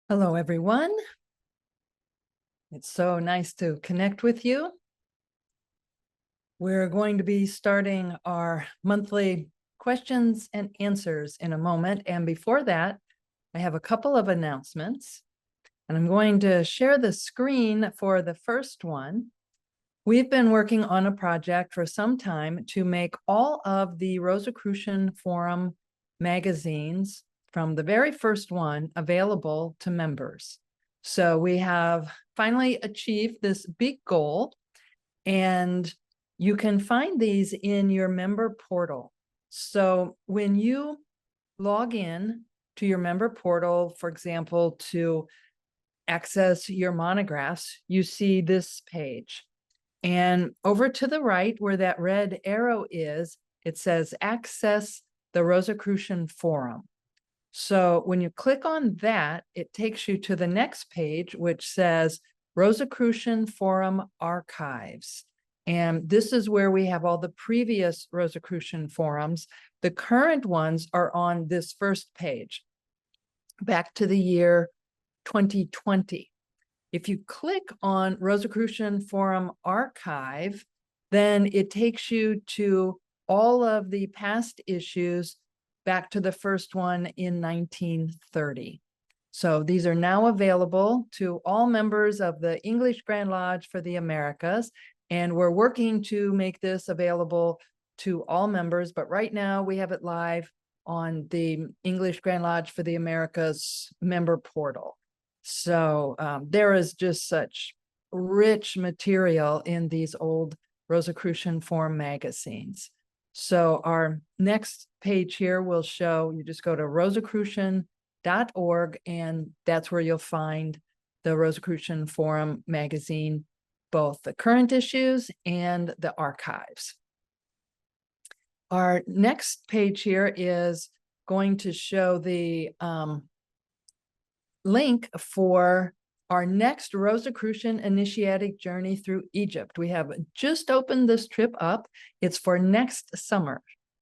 Hello, everyone. It's so nice to connect with you. We're going to be starting our monthly questions and answers in a moment. And before that, I have a couple of announcements. And I'm going to share the screen for the first one. We've been working on a project for some time to make all of the Rosicrucian Forum magazines from the very first one available to members. So we have finally achieved this big goal, and you can find these in your member portal. So when you log in to your member portal, for example, to access your monographs, you see this page. And over to the right, where that red arrow is, it says access the Rosicrucian Forum. So when you click on that, it takes you to the next page, which says Rosicrucian Forum Archives. And this is where we have all the previous Rosicrucian forums. The current ones are on this first page, back to the year 2020. If you click on Rosicrucian Forum Archive, then it takes you to all of the past issues back to the first one in 1930. So these are now available to all members of the English Grand Lodge for the Americas, and we're working to make this available to all members, but right now we have it live on the English Grand Lodge for the Americas member portal. So there is just such rich material in these old Rosicrucian Forum magazines. So our next page here will show, you just go to rosicrucian.org, and that's where you'll find the Rosicrucian Forum magazine, both the current issues and the archives. Our next page here is going to show the link for our next Rosicrucian Initiatic journey through Egypt. We have just opened this trip up. It's for next summer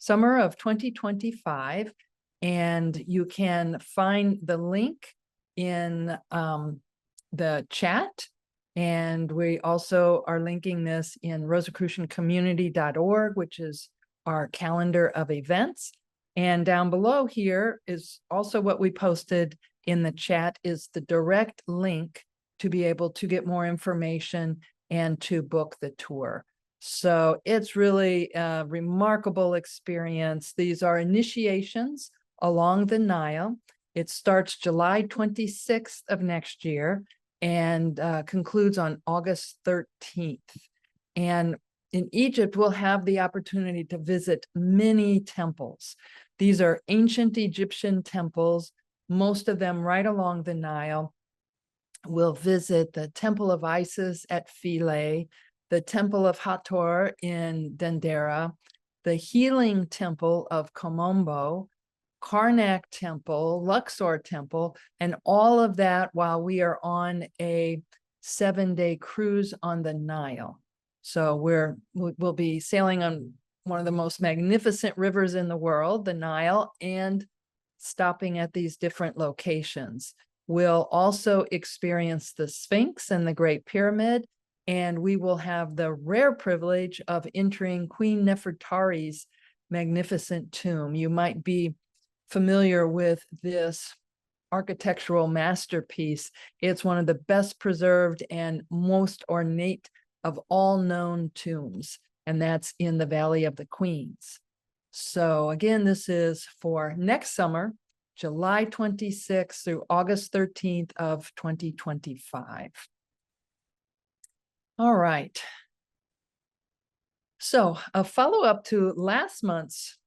of 2025. And you can find the link in the chat. And we also are linking this in rosicruciancommunity.org, which is our calendar of events. And down below here is also what we posted in the chat, is the direct link to be able to get more information and to book the tour. So it's really a remarkable experience. These are initiations along the Nile. It starts July 26th of next year and concludes on August 13th. And in Egypt, we'll have the opportunity to visit many temples. These are ancient Egyptian temples, most of them right along the Nile. We'll visit the Temple of Isis at Philae, the Temple of Hathor in Dendera, the Healing Temple of Komombo, Karnak Temple, Luxor Temple, and all of that while we are on a 7-day cruise on the Nile. So we'll be sailing on one of the most magnificent rivers in the world, the Nile, and stopping at these different locations. We'll also experience the Sphinx and the Great Pyramid, and we will have the rare privilege of entering Queen Nefertari's magnificent tomb. You might be familiar with this architectural masterpiece. It's one of the best preserved and most ornate of all known tombs, and that's in the Valley of the Queens. So again, this is for next summer, July 26th through August 13th of 2025. All right. So a follow-up to last month's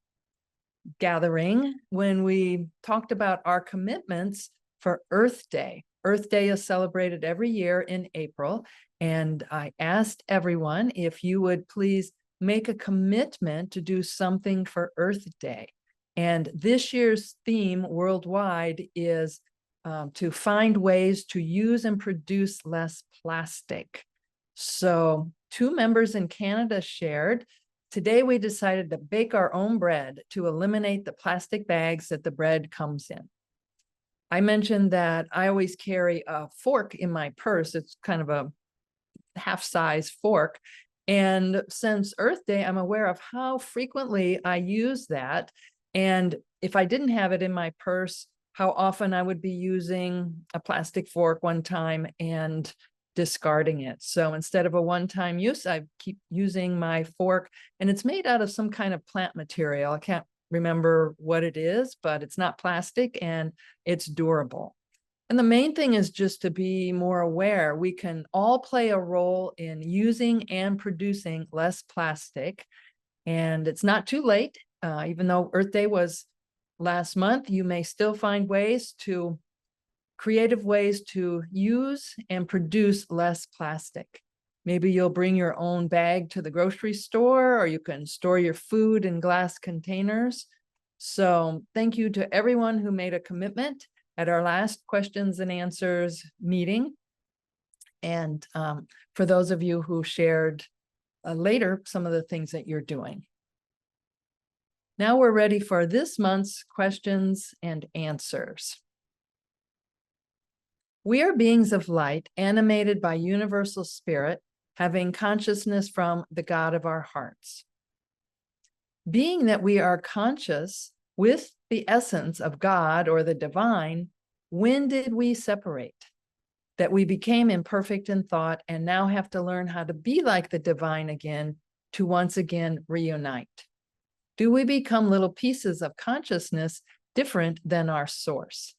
gathering when we talked about our commitments for Earth Day. Earth Day is celebrated every year in April, and I asked everyone if you would please make a commitment to do something for Earth Day. And this year's theme worldwide is to find ways to use and produce less plastic. So 2 members in Canada shared, today we decided to bake our own bread to eliminate the plastic bags that the bread comes in. I mentioned that I always carry a fork in my purse. It's kind of a half-size fork. And since Earth Day, I'm aware of how frequently I use that. And if I didn't have it in my purse, how often I would be using a plastic fork one time and discarding it. So instead of a one-time use, I keep using my fork, and it's made out of some kind of plant material. I can't remember what it is, but it's not plastic and it's durable. And the main thing is just to be more aware. We can all play a role in using and producing less plastic. And it's not too late. Even though Earth Day was last month, you may still find creative ways to use and produce less plastic. Maybe you'll bring your own bag to the grocery store, or you can store your food in glass containers. So thank you to everyone who made a commitment at our last questions and answers meeting. And for those of you who shared later some of the things that you're doing. Now we're ready for this month's questions and answers. We are beings of light, animated by universal spirit, having consciousness from the God of our hearts. Being that we are conscious with the essence of God or the divine, when did we separate? That we became imperfect in thought and now have to learn how to be like the divine again to once again reunite. Do we become little pieces of consciousness different than our source?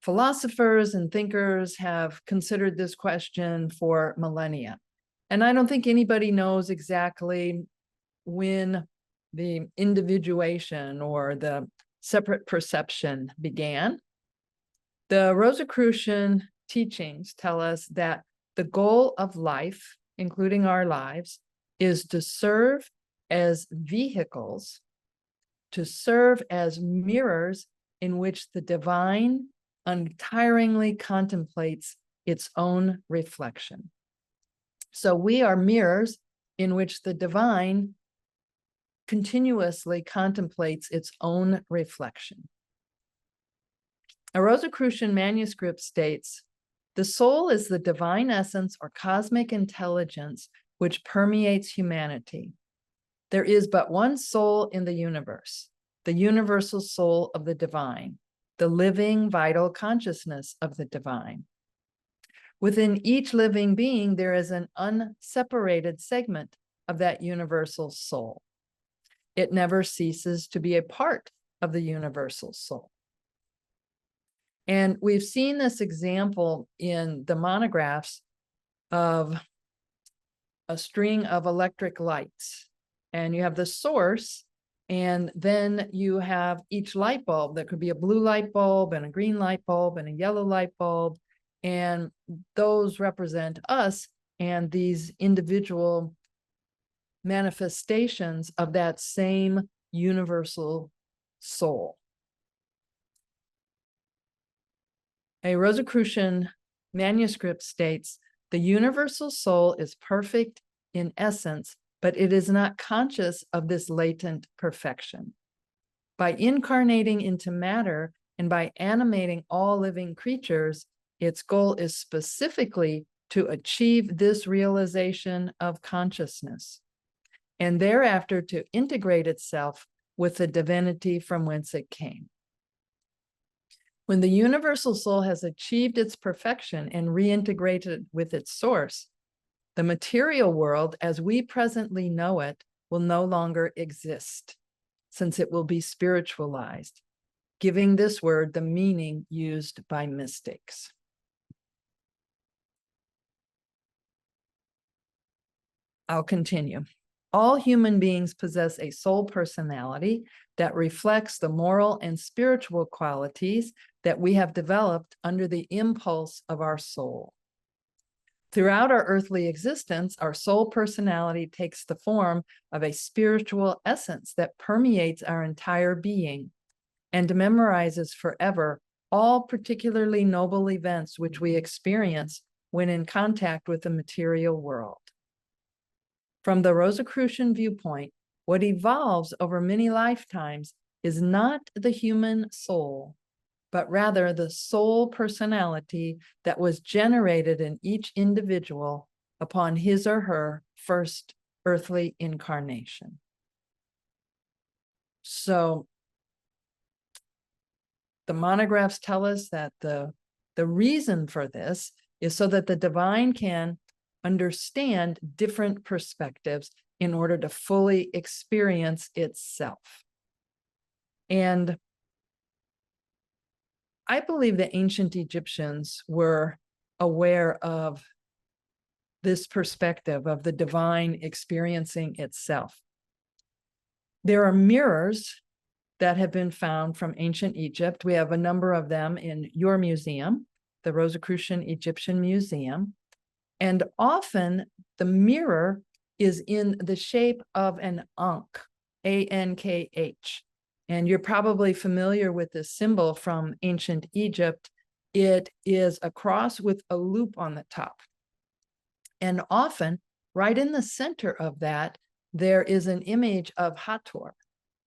Philosophers and thinkers have considered this question for millennia. And I don't think anybody knows exactly when the individuation or the separate perception began. The Rosicrucian teachings tell us that the goal of life, including our lives, is to serve as vehicles, to serve as mirrors in which the divine untiringly contemplates its own reflection. So we are mirrors in which the divine continuously contemplates its own reflection. A Rosicrucian manuscript states, "The soul is the divine essence or cosmic intelligence which permeates humanity. There is but one soul in the universe, the universal soul of the divine, the living, vital consciousness of the divine. Within each living being, there is an unseparated segment of that universal soul. It never ceases to be a part of the universal soul." And we've seen this example in the monographs of a string of electric lights. And you have the source, and then you have each light bulb. There could be a blue light bulb and a green light bulb and a yellow light bulb. And those represent us and these individual manifestations of that same universal soul. A Rosicrucian manuscript states, "The universal soul is perfect in essence, but it is not conscious of this latent perfection. By incarnating into matter and by animating all living creatures, its goal is specifically to achieve this realization of consciousness, and thereafter to integrate itself with the divinity from whence it came. When the universal soul has achieved its perfection and reintegrated with its source, the material world as we presently know it will no longer exist, since it will be spiritualized, giving this word the meaning used by mystics." I'll continue. All human beings possess a soul personality that reflects the moral and spiritual qualities that we have developed under the impulse of our soul. Throughout our earthly existence, our soul personality takes the form of a spiritual essence that permeates our entire being and memorizes forever all particularly noble events which we experience when in contact with the material world. From the Rosicrucian viewpoint, what evolves over many lifetimes is not the human soul, but rather the soul personality that was generated in each individual upon his or her first earthly incarnation. So the monographs tell us that the reason for this is so that the divine can understand different perspectives in order to fully experience itself. And I believe the ancient Egyptians were aware of this perspective of the divine experiencing itself. There are mirrors that have been found from ancient Egypt. We have a number of them in your museum, the Rosicrucian Egyptian Museum. And often the mirror is in the shape of an ankh, A-N-K-H. And you're probably familiar with this symbol from ancient Egypt. It is a cross with a loop on the top. And often, right in the center of that, there is an image of Hathor,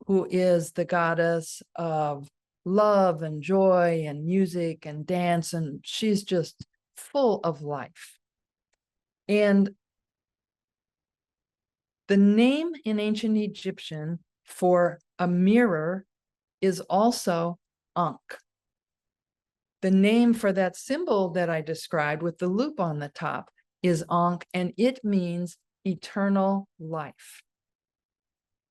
who is the goddess of love and joy and music and dance, and she's just full of life. And the name in ancient Egyptian for a mirror is also Ankh. The name for that symbol that I described with the loop on the top is Ankh, and it means eternal life.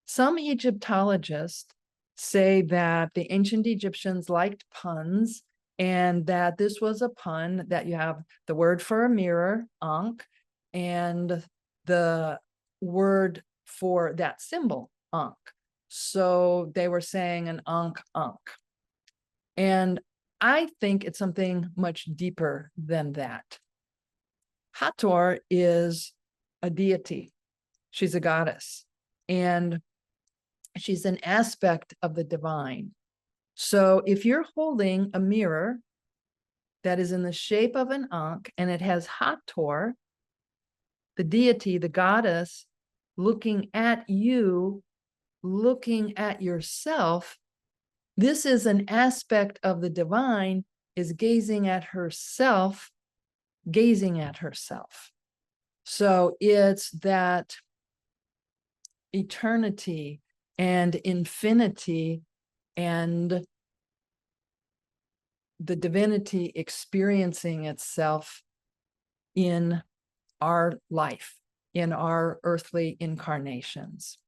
Some Egyptologists say that the ancient Egyptians liked puns, and that this was a pun, that you have the word for a mirror, Ankh, and the word for that symbol, Ankh. So they were saying an Ankh, Ankh. And I think it's something much deeper than that. Hathor is a deity. She's a goddess. And she's an aspect of the divine. So if you're holding a mirror that is in the shape of an Ankh and it has Hathor, the deity, the goddess, looking at you, looking at yourself, this is an aspect of the divine, is gazing at herself, gazing at herself. So it's that eternity and infinity and the divinity experiencing itself in our life, in our earthly incarnations.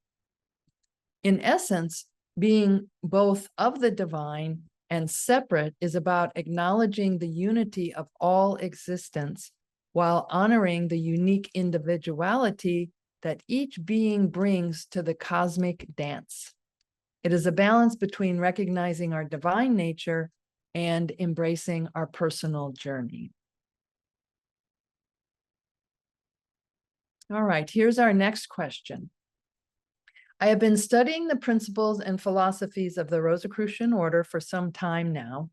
In essence, being both of the divine and separate is about acknowledging the unity of all existence while honoring the unique individuality that each being brings to the cosmic dance. It is a balance between recognizing our divine nature and embracing our personal journey. All right, here's our next question. I have been studying the principles and philosophies of the Rosicrucian Order for some time now,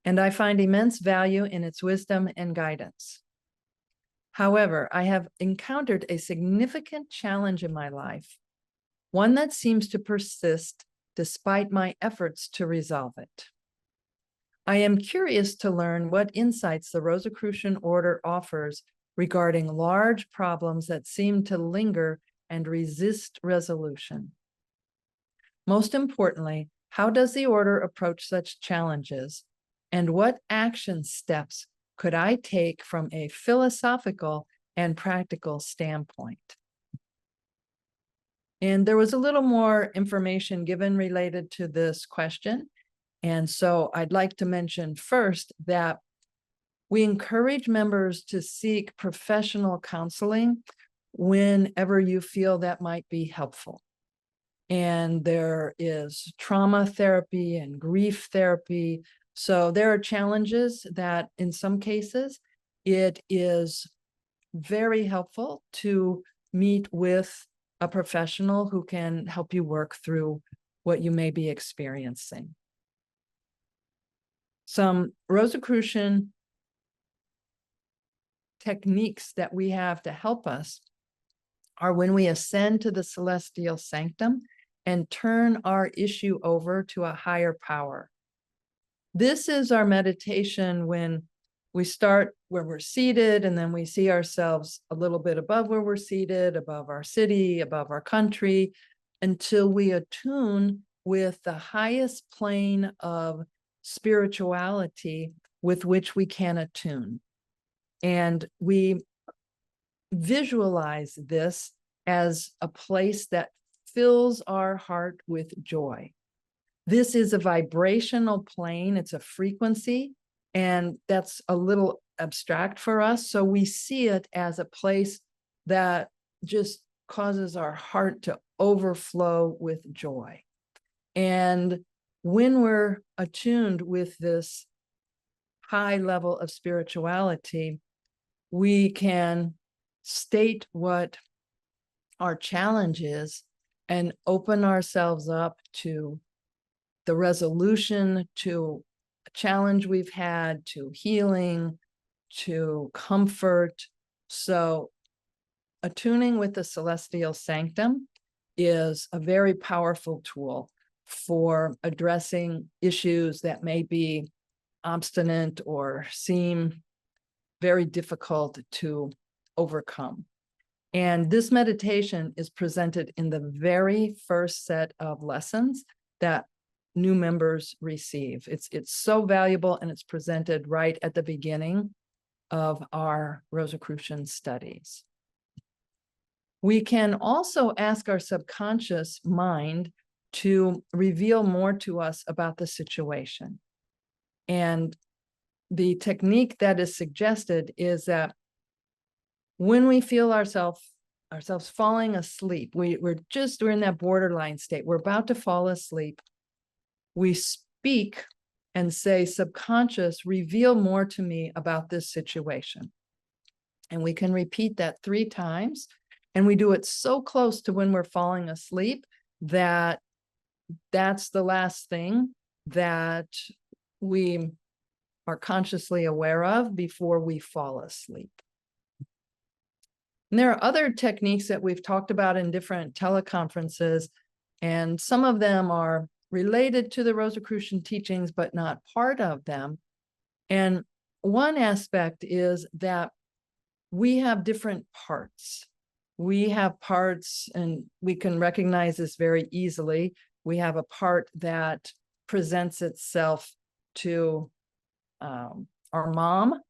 and I find immense value in its wisdom and guidance. However, I have encountered a significant challenge in my life, one that seems to persist despite my efforts to resolve it. I am curious to learn what insights the Rosicrucian Order offers regarding large problems that seem to linger and resist resolution. Most importantly, how does the order approach such challenges, and what action steps could I take from a philosophical and practical standpoint? And there was a little more information given related to this question. And so I'd like to mention first that we encourage members to seek professional counseling whenever you feel that might be helpful. And there is trauma therapy and grief therapy. So there are challenges that in some cases, it is very helpful to meet with a professional who can help you work through what you may be experiencing. Some Rosicrucian techniques that we have to help us are when we ascend to the celestial sanctum and turn our issue over to a higher power. This is our meditation when we start where we're seated, and then we see ourselves a little bit above where we're seated, above our city, above our country, until we attune with the highest plane of spirituality with which we can attune. And we visualize this as a place that fills our heart with joy. This is a vibrational plane, it's a frequency, and that's a little abstract for us. So we see it as a place that just causes our heart to overflow with joy. And when we're attuned with this high level of spirituality, we can state what our challenge is and open ourselves up to the resolution, to a challenge we've had, to healing, to comfort. So attuning with the celestial sanctum is a very powerful tool for addressing issues that may be obstinate or seem very difficult to overcome. And this meditation is presented in the very first set of lessons that new members receive. It's so valuable, and it's presented right at the beginning of our Rosicrucian studies. We can also ask our subconscious mind to reveal more to us about the situation. And the technique that is suggested is that when we feel ourselves falling asleep, we're in that borderline state, we're about to fall asleep, we speak and say, subconscious, reveal more to me about this situation. And we can repeat that 3 times. And we do it so close to when we're falling asleep that that's the last thing that we are consciously aware of before we fall asleep. And there are other techniques that we've talked about in different teleconferences, and some of them are related to the Rosicrucian teachings, but not part of them. And one aspect is that we have different parts. We have parts, and we can recognize this very easily. We have a part that presents itself to our mom,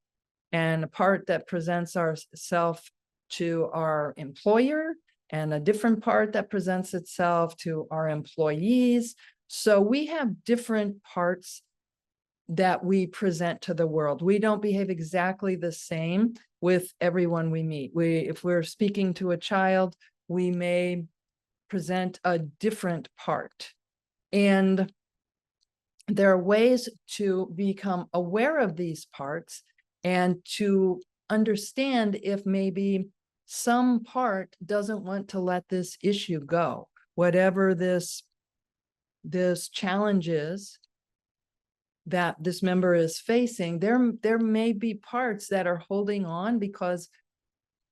and a part that presents ourself to our employer, and a different part that presents itself to our employees. So we have different parts that we present to the world. We don't behave exactly the same with everyone we meet. If we're speaking to a child, we may present a different part. And there are ways to become aware of these parts and to understand if maybe some part doesn't want to let this issue go. Whatever this challenge is that this member is facing, there may be parts that are holding on because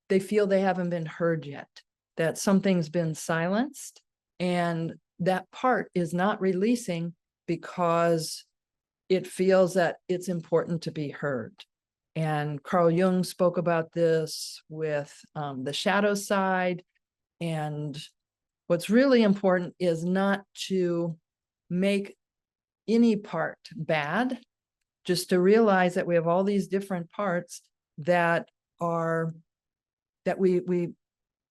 they feel they haven't been heard yet, that something's been silenced, and that part is not releasing because it feels that it's important to be heard. And Carl Jung spoke about this with the shadow side. And what's really important is not to make any part bad, just to realize that we have all these different parts that we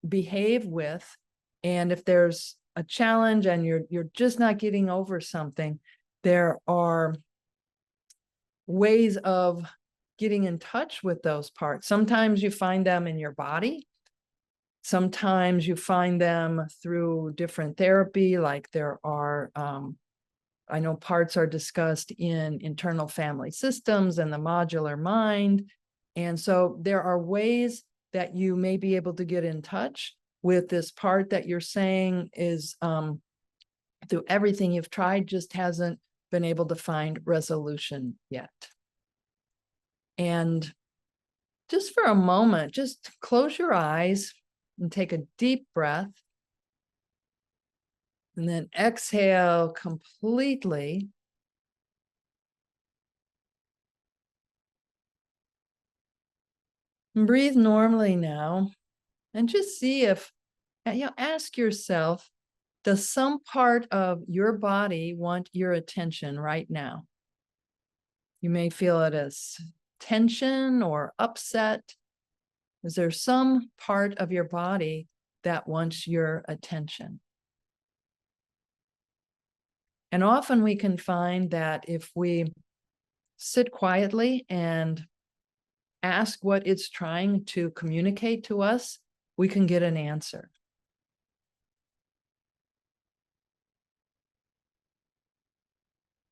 behave with. And if there's a challenge and you're just not getting over something, there are ways of getting in touch with those parts. Sometimes you find them in your body. Sometimes you find them through different therapy, like there are, I know parts are discussed in internal family systems and the modular mind. And so there are ways that you may be able to get in touch with this part that you're saying is through everything you've tried, just hasn't been able to find resolution yet. And just for a moment, just close your eyes and take a deep breath. And then exhale completely. And breathe normally now. And just see if, ask yourself, does some part of your body want your attention right now? You may feel it as tension or upset. Is there some part of your body that wants your attention? And often we can find that if we sit quietly and ask what it's trying to communicate to us, we can get an answer.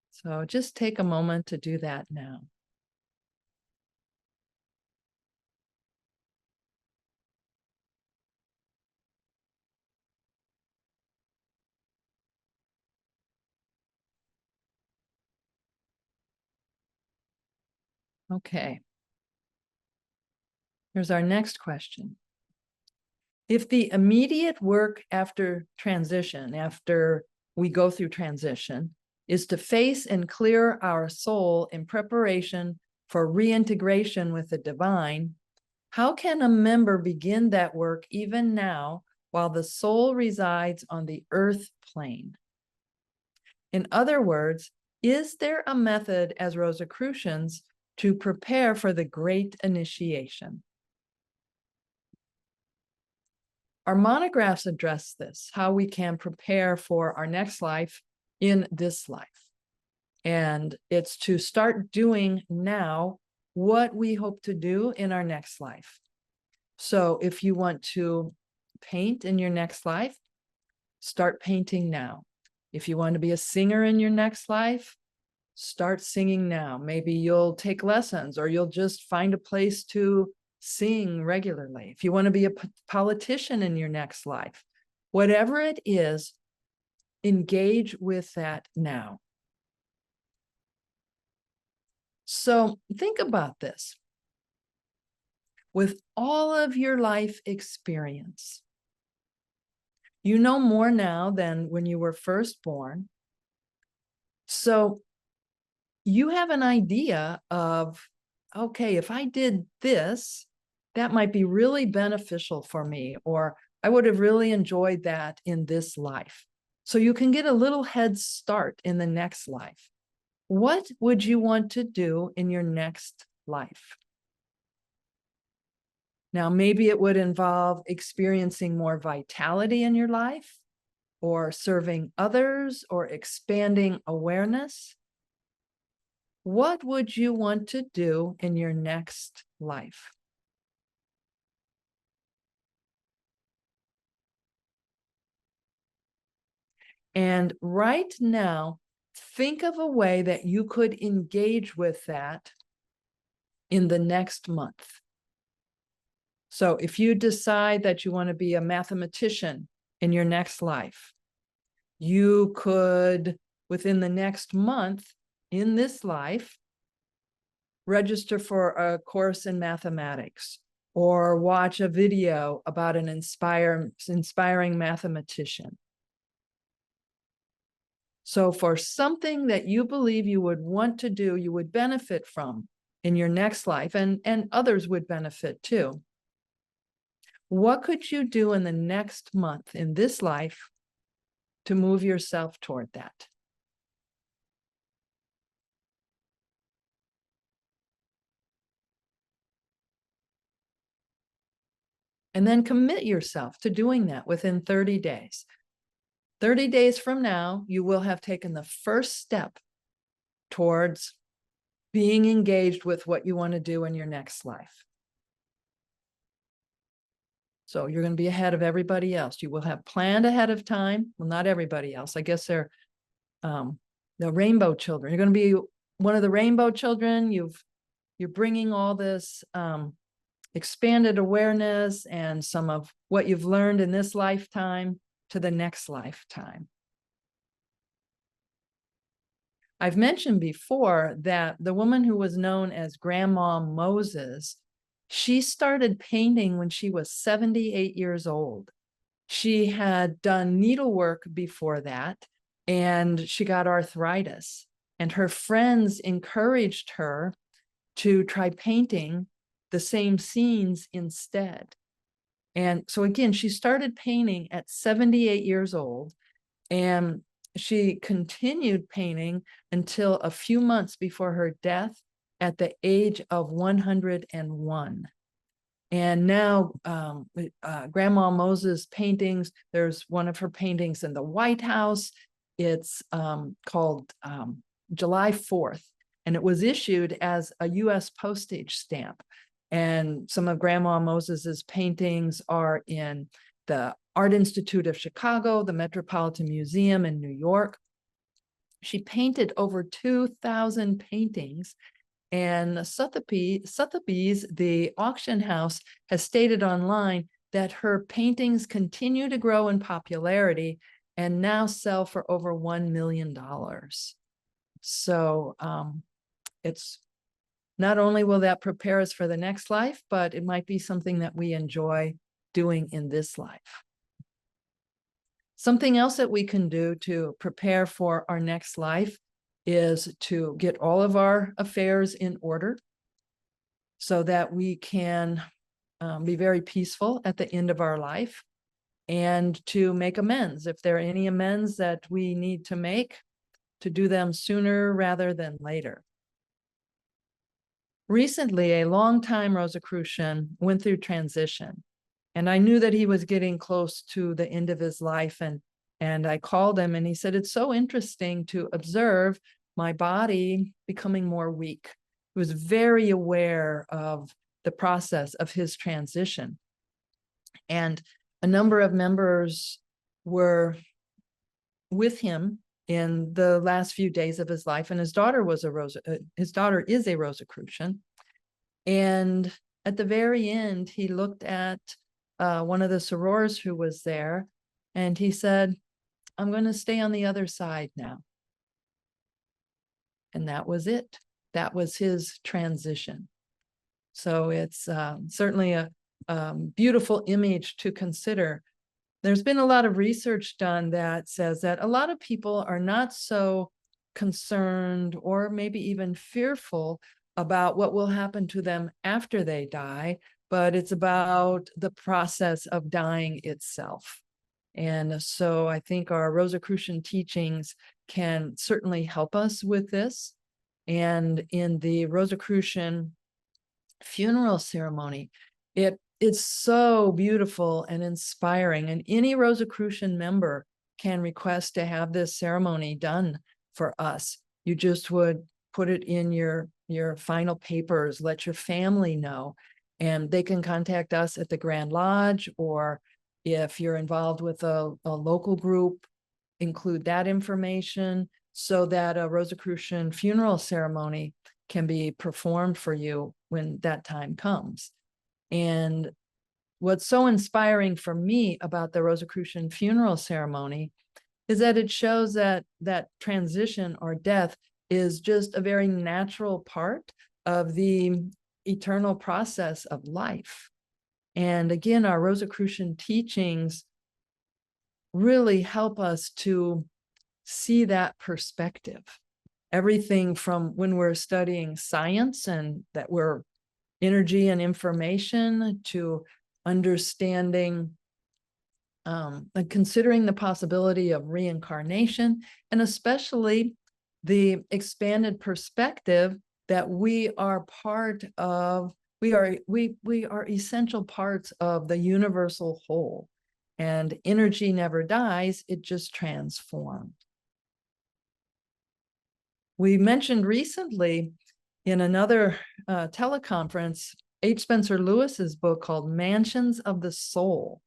So just take a moment to do that now. Okay. Here's our next question. If the immediate work after transition, after we go through transition, is to face and clear our soul in preparation for reintegration with the divine, how can a member begin that work even now while the soul resides on the earth plane? In other words, is there a method as Rosicrucians to prepare for the great initiation? Our monographs address this, how we can prepare for our next life in this life. And it's to start doing now what we hope to do in our next life. So if you want to paint in your next life, start painting now. If you want to be a singer in your next life, start singing now. Maybe you'll take lessons or you'll just find a place to sing regularly. If you want to be a politician in your next life, whatever it is, engage with that now. So think about this. With all of your life experience, you know more now than when you were first born. So you have an idea of, okay, if I did this, that might be really beneficial for me, or I would have really enjoyed that in this life. So you can get a little head start in the next life. What would you want to do in your next life? Now, maybe it would involve experiencing more vitality in your life, or serving others, or expanding awareness. What would you want to do in your next life? And right now, think of a way that you could engage with that in the next month. So if you decide that you want to be a mathematician in your next life, you could, within the next month in this life, register for a course in mathematics or watch a video about an inspiring mathematician. So for something that you believe you would want to do, you would benefit from in your next life, and others would benefit too. What could you do in the next month in this life to move yourself toward that? And then commit yourself to doing that within 30 days. 30 days from now, you will have taken the first step towards being engaged with what you want to do in your next life. So you're going to be ahead of everybody else. You will have planned ahead of time. Well, not everybody else. I guess they're the rainbow children. You're going to be one of the rainbow children. You're bringing all this expanded awareness and some of what you've learned in this lifetime to the next lifetime. I've mentioned before that the woman who was known as Grandma Moses, she started painting when she was 78 years old. She had done needlework before that, and she got arthritis. And her friends encouraged her to try painting the same scenes instead. And so again, she started painting at 78 years old, and she continued painting until a few months before her death at the age of 101. And now Grandma Moses paintings, there's one of her paintings in the White House. It's called July 4th, and it was issued as a US postage stamp. And some of Grandma Moses's paintings are in the Art Institute of Chicago, the Metropolitan Museum in New York. She painted over 2,000 paintings, and Sotheby's, the auction house, has stated online that her paintings continue to grow in popularity and now sell for over $1 million. So it's not only will that prepare us for the next life, but it might be something that we enjoy doing in this life. Something else that we can do to prepare for our next life is to get all of our affairs in order so that we can be very peaceful at the end of our life, and to make amends. If there are any amends that we need to make, to do them sooner rather than later. Recently, a longtime Rosicrucian went through transition, and I knew that he was getting close to the end of his life, and I called him, and he said, it's so interesting to observe my body becoming more weak. He was very aware of the process of his transition. And a number of members were with him in the last few days of his life, and his daughter is a Rosicrucian. And at the very end, he looked at one of the sorors who was there, and he said, I'm going to stay on the other side now. And that was it. That was his transition. So it's certainly a beautiful image to consider. There's been a lot of research done that says that a lot of people are not so concerned or maybe even fearful about what will happen to them after they die, but it's about the process of dying itself. And so I think our Rosicrucian teachings can certainly help us with this. And in the Rosicrucian funeral ceremony, it's so beautiful and inspiring. And any Rosicrucian member can request to have this ceremony done for us. You just would put it in your final papers, let your family know, and they can contact us at the Grand Lodge, or if you're involved with a local group, include that information so that a Rosicrucian funeral ceremony can be performed for you when that time comes. And what's so inspiring for me about the Rosicrucian funeral ceremony is that it shows that transition or death is just a very natural part of the eternal process of life. And again, our Rosicrucian teachings really help us to see that perspective. Everything from when we're studying science and that we're energy and information, to understanding and considering the possibility of reincarnation, and especially the expanded perspective that we are part of, we are essential parts of the universal whole, and energy never dies, it just transforms. We mentioned recently in another teleconference, H. Spencer Lewis's book called Mansions of the Soul.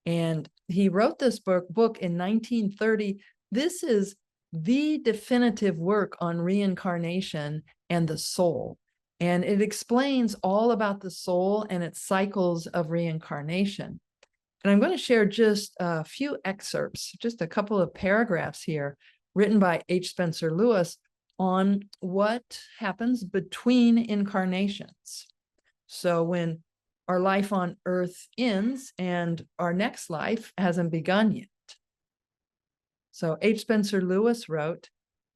And he wrote this book in 1930. This is the definitive work on reincarnation and the soul. And it explains all about the soul and its cycles of reincarnation. And I'm going to share just a few excerpts, just a couple of paragraphs here, written by H. Spencer Lewis on what happens between incarnations. So when our life on earth ends and our next life hasn't begun yet. So H. Spencer Lewis wrote,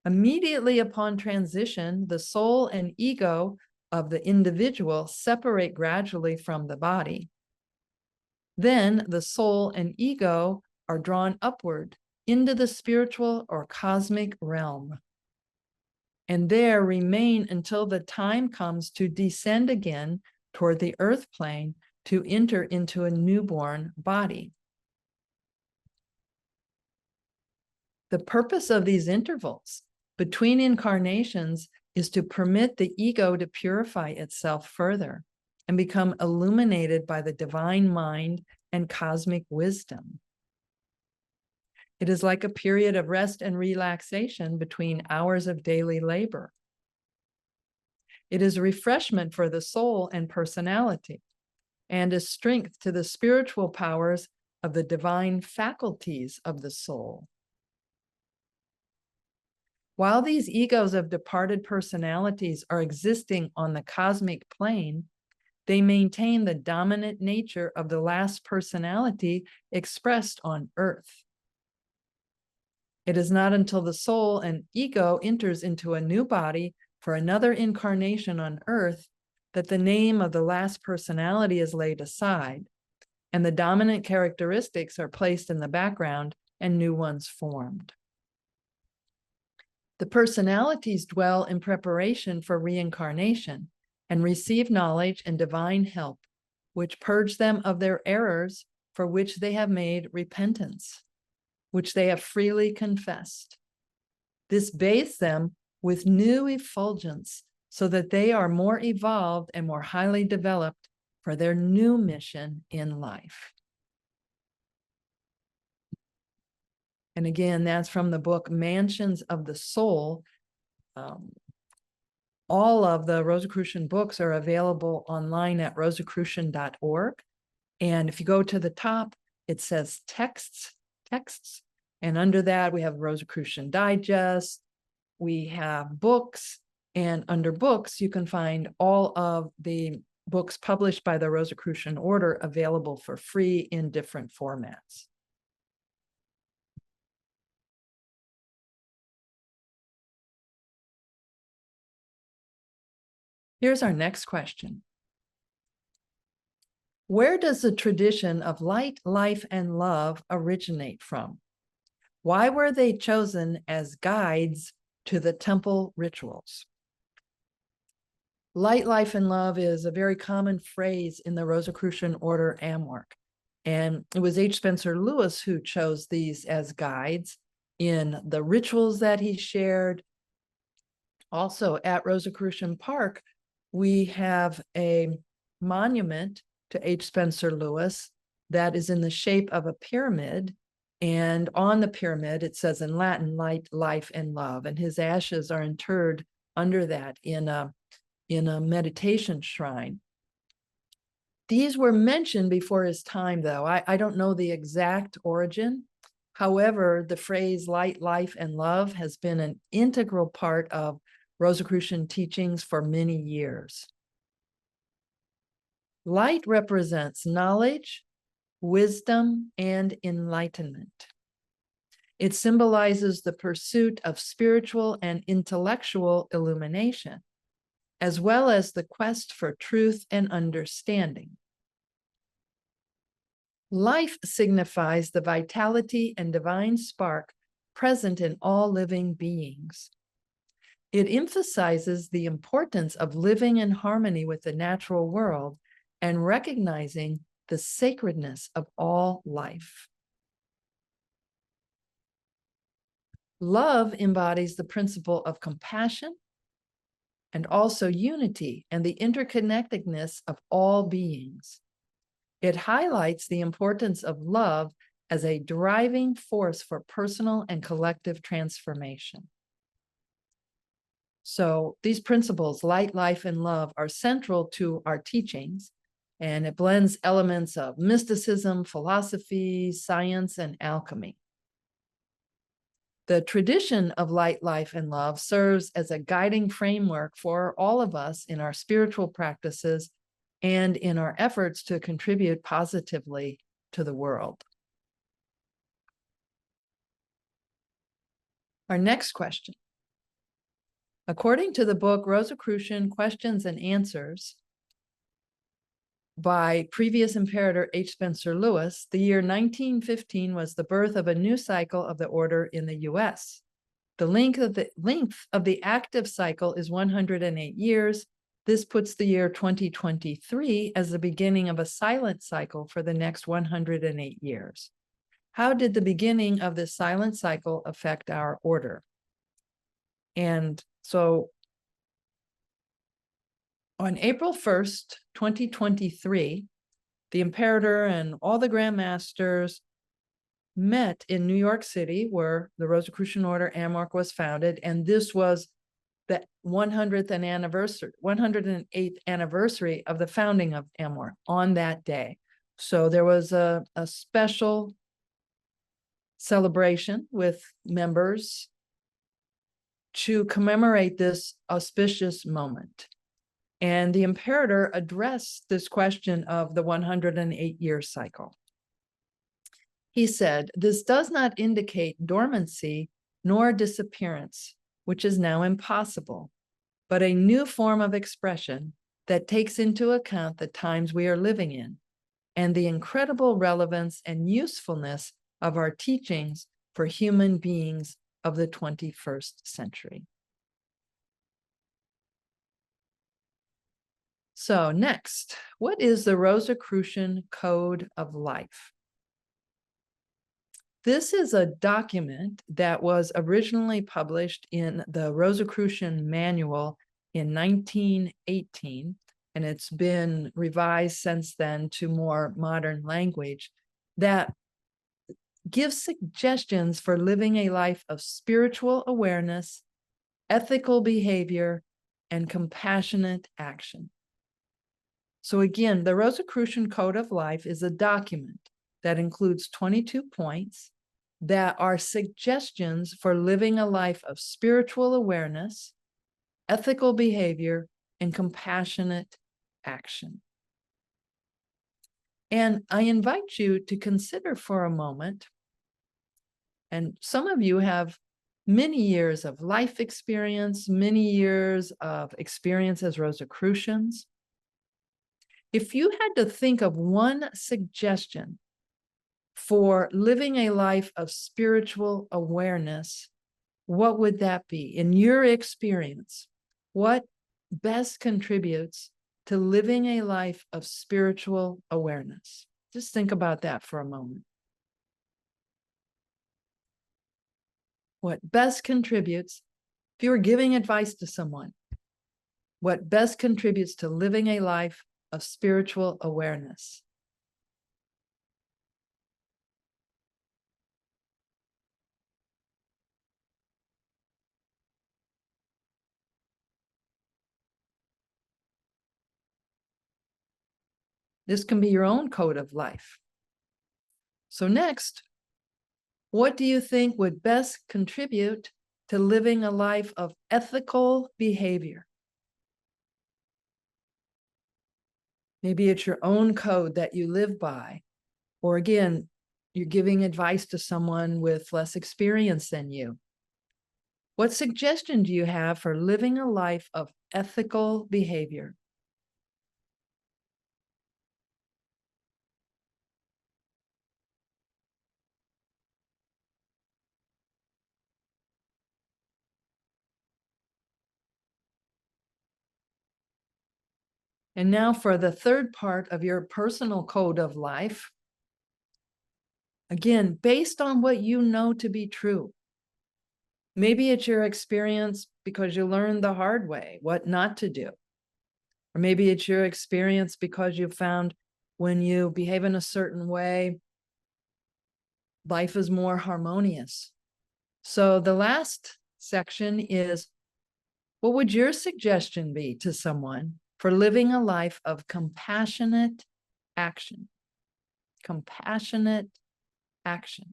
immediately upon transition, the soul and ego of the individual separate gradually from the body. Then the soul and ego are drawn upward into the spiritual or cosmic realm, and there remain until the time comes to descend again toward the earth plane to enter into a newborn body. The purpose of these intervals between incarnations is to permit the ego to purify itself further and become illuminated by the divine mind and cosmic wisdom. It is like a period of rest and relaxation between hours of daily labor. It is refreshment for the soul and personality, and is strength to the spiritual powers of the divine faculties of the soul. While these egos of departed personalities are existing on the cosmic plane, they maintain the dominant nature of the last personality expressed on earth. It is not until the soul and ego enters into a new body for another incarnation on earth that the name of the last personality is laid aside, and the dominant characteristics are placed in the background and new ones formed. The personalities dwell in preparation for reincarnation and receive knowledge and divine help, which purge them of their errors for which they have made repentance, which they have freely confessed. This bathes them with new effulgence so that they are more evolved and more highly developed for their new mission in life. And again, that's from the book Mansions of the Soul. All of the Rosicrucian books are available online at rosicrucian.org. And if you go to the top, it says texts. And under that, we have Rosicrucian Digest, we have books, and under books, you can find all of the books published by the Rosicrucian Order available for free in different formats. Here's our next question. Where does the tradition of light, life, and love originate from? Why were they chosen as guides to the temple rituals? Light, life, and love is a very common phrase in the Rosicrucian Order AMWORK. And it was H. Spencer Lewis who chose these as guides in the rituals that he shared. Also at Rosicrucian Park, we have a monument to H. Spencer Lewis that is in the shape of a pyramid. And on the pyramid, it says in Latin, light, life, and love. And his ashes are interred under that in a meditation shrine. These were mentioned before his time, though. I don't know the exact origin. However, the phrase light, life, and love has been an integral part of Rosicrucian teachings for many years. Light represents knowledge, wisdom, and enlightenment. It symbolizes the pursuit of spiritual and intellectual illumination, as well as the quest for truth and understanding. Life signifies the vitality and divine spark present in all living beings. It emphasizes the importance of living in harmony with the natural world and recognizing the sacredness of all life. Love embodies the principle of compassion and also unity and the interconnectedness of all beings. It highlights the importance of love as a driving force for personal and collective transformation. So these principles, light, life, and love, are central to our teachings, and it blends elements of mysticism, philosophy, science, and alchemy. The tradition of light, life, and love serves as a guiding framework for all of us in our spiritual practices and in our efforts to contribute positively to the world. Our next question. According to the book Rosicrucian Questions and Answers by previous Imperator H. Spencer Lewis, the year 1915 was the birth of a new cycle of the order in the US. The length of the active cycle is 108 years. This puts the year 2023 as the beginning of a silent cycle for the next 108 years. How did the beginning of this silent cycle affect our order? And so on April 1st, 2023, the Imperator and all the Grand Masters met in New York City, where the Rosicrucian Order AMORC was founded, and this was the 108th anniversary of the founding of AMORC on that day. So there was a special celebration with members to commemorate this auspicious moment. And the Imperator addressed this question of the 108-year cycle. He said, "This does not indicate dormancy nor disappearance, which is now impossible, but a new form of expression that takes into account the times we are living in and the incredible relevance and usefulness of our teachings for human beings of the 21st century." So next, what is the Rosicrucian Code of Life? This is a document that was originally published in the Rosicrucian Manual in 1918, and it's been revised since then to more modern language that gives suggestions for living a life of spiritual awareness, ethical behavior, and compassionate action. So again, the Rosicrucian Code of Life is a document that includes 22 points that are suggestions for living a life of spiritual awareness, ethical behavior, and compassionate action. And I invite you to consider for a moment, and some of you have many years of life experience, many years of experience as Rosicrucians. If you had to think of one suggestion for living a life of spiritual awareness, what would that be? In your experience, what best contributes to living a life of spiritual awareness? Just think about that for a moment. What best contributes, if you were giving advice to someone, what best contributes to living a life of spiritual awareness? This can be your own code of life. So next, what do you think would best contribute to living a life of ethical behavior? Maybe it's your own code that you live by, or again, you're giving advice to someone with less experience than you. What suggestion do you have for living a life of ethical behavior? And now for the third part of your personal code of life. Again, based on what you know to be true. Maybe it's your experience because you learned the hard way what not to do. Or maybe it's your experience because you found when you behave in a certain way, life is more harmonious. So the last section is, what would your suggestion be to someone for living a life of compassionate action? Compassionate action.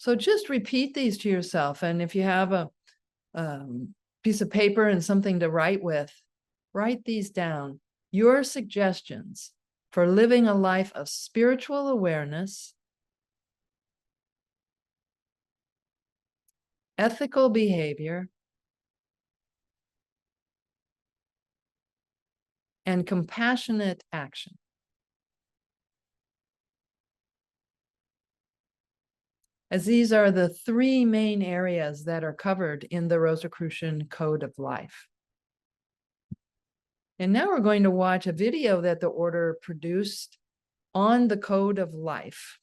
So just repeat these to yourself. And if you have a piece of paper and something to write with, write these down. Your suggestions for living a life of spiritual awareness, ethical behavior, and compassionate action. As these are the three main areas that are covered in the Rosicrucian Code of Life. And now we're going to watch a video that the order produced on the Code of Life.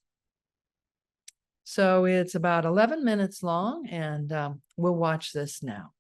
So it's about 11 minutes long, and we'll watch this now.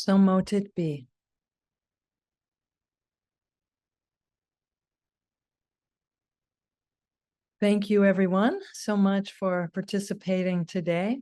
So mote it be. Thank you, everyone, so much for participating today.